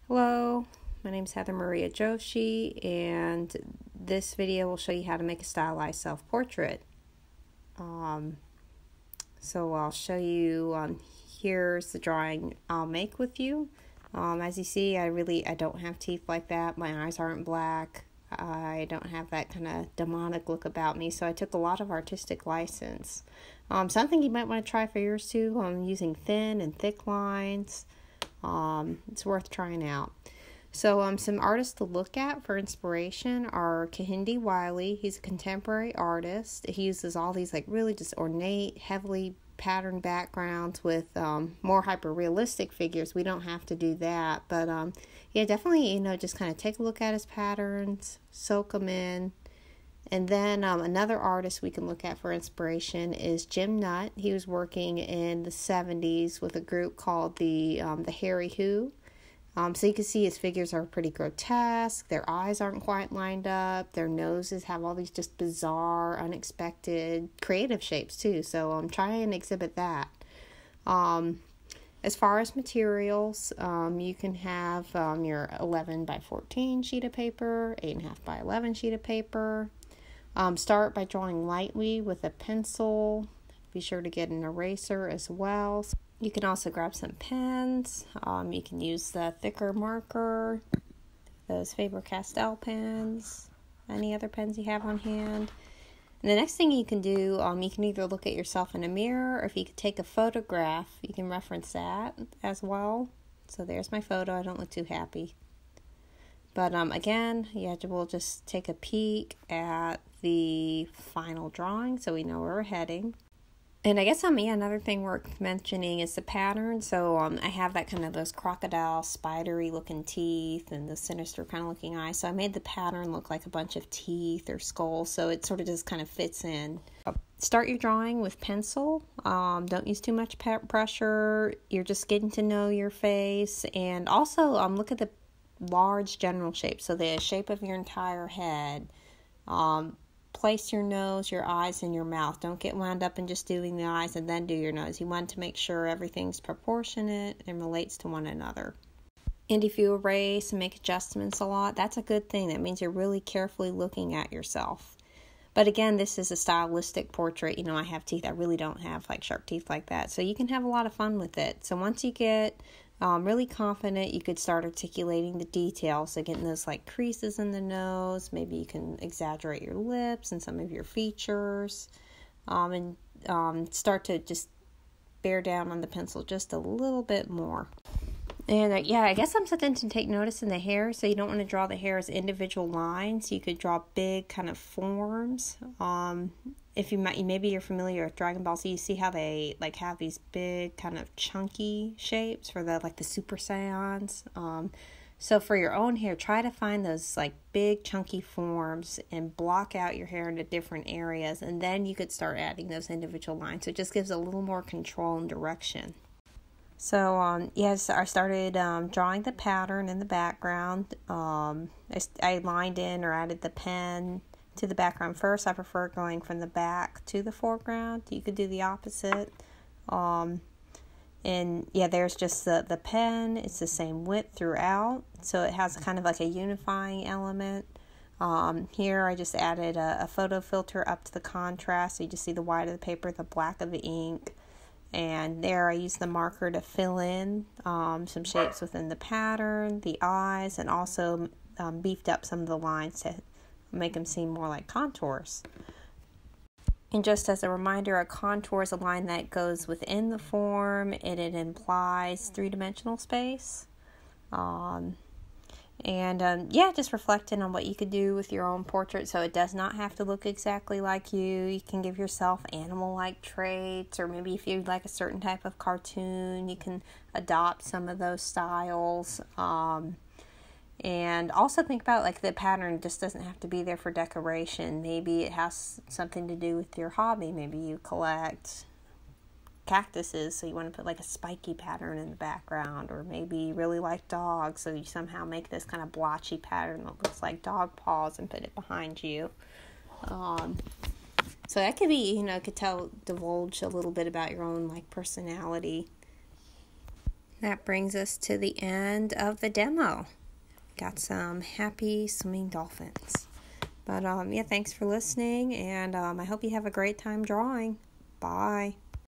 Hello, my name is Heather Maria Joshi, and this video will show you how to make a stylized self-portrait. So I'll show you, here's the drawing I'll make with you. As you see, I don't have teeth like that. My eyes aren't black. I don't have that kind of demonic look about me, so I took a lot of artistic license. Something you might want to try for yours too, using thin and thick lines. It's worth trying out. So some artists to look at for inspiration are Kehinde Wiley. He's a contemporary artist. He uses all these really just ornate, heavily patterned backgrounds with more hyper-realistic figures. We don't have to do that, but yeah, definitely, just kind of take a look at his patterns, soak them in. And then another artist we can look at for inspiration is Nutt. He was working in the 70s with a group called the Harry Who. So you can see his figures are pretty grotesque. Their eyes aren't quite lined up. Their noses have all these just bizarre, unexpected, creative shapes too. So try and exhibit that. As far as materials, you can have your 11 by 14 sheet of paper, 8.5 by 11 sheet of paper. Start by drawing lightly with a pencil. Be sure to get an eraser as well. You can also grab some pens. You can use the thicker marker, those Faber-Castell pens, any other pens you have on hand. And the next thing you can do, you can either look at yourself in a mirror, or if you could take a photograph, you can reference that as well. So there's my photo. I don't look too happy. But again, we'll just take a peek at the final drawing so we know where we're heading. And I guess another thing worth mentioning is the pattern. So I have that kind of those crocodile, spidery looking teeth and the sinister kind of looking eyes. So I made the pattern look like a bunch of teeth or skulls, so it sort of just kind of fits in. Start your drawing with pencil. Don't use too much pressure. You're just getting to know your face. And also look at the large general shape, so the shape of your entire head. Place your nose, your eyes, and your mouth. Don't get wound up in just doing the eyes and then do your nose. You want to make sure everything's proportionate and relates to one another. And if you erase and make adjustments a lot, that's a good thing. That means you're really carefully looking at yourself. But again, this is a stylistic portrait. I have teeth. I really don't have sharp teeth like that. So you can have a lot of fun with it. So once you get really confident, you could start articulating the details. So getting those creases in the nose. Maybe you can exaggerate your lips and some of your features. And start to just bear down on the pencil just a little bit more. And I guess something to take notice in the hair. So you don't want to draw the hair as individual lines. You could draw big kind of forms. If maybe you're familiar with Dragon Ball Z, you see how they have these big kind of chunky shapes for the Super Saiyans. So for your own hair, try to find those big chunky forms and block out your hair into different areas, and then you could start adding those individual lines. So it just gives a little more control and direction. So, I started drawing the pattern in the background. I lined in or added the pen to the background first. I prefer going from the back to the foreground. You could do the opposite. There's just the pen. It's the same width throughout. So it has kind of a unifying element. Here I just added a photo filter up to the contrast. So you just see the white of the paper, the black of the ink. And there I used the marker to fill in some shapes within the pattern, the eyes, and also beefed up some of the lines to make them seem more like contours. And just as a reminder, a contour is a line that goes within the form and it implies three-dimensional space. Just reflecting on what you could do with your own portrait, so it does not have to look exactly like you. You can give yourself animal-like traits, or maybe if you like a certain type of cartoon, you can adopt some of those styles. And also think about the pattern just doesn't have to be there for decoration. Maybe it has something to do with your hobby. Maybe you collect cactuses, so you want to put a spiky pattern in the background, or maybe you really like dogs, so you somehow make this kind of blotchy pattern that looks like dog paws and put it behind you. So that could be, could divulge a little bit about your own personality. That brings us to the end of the demo. Got some happy swimming dolphins. But yeah, thanks for listening, and I hope you have a great time drawing. Bye.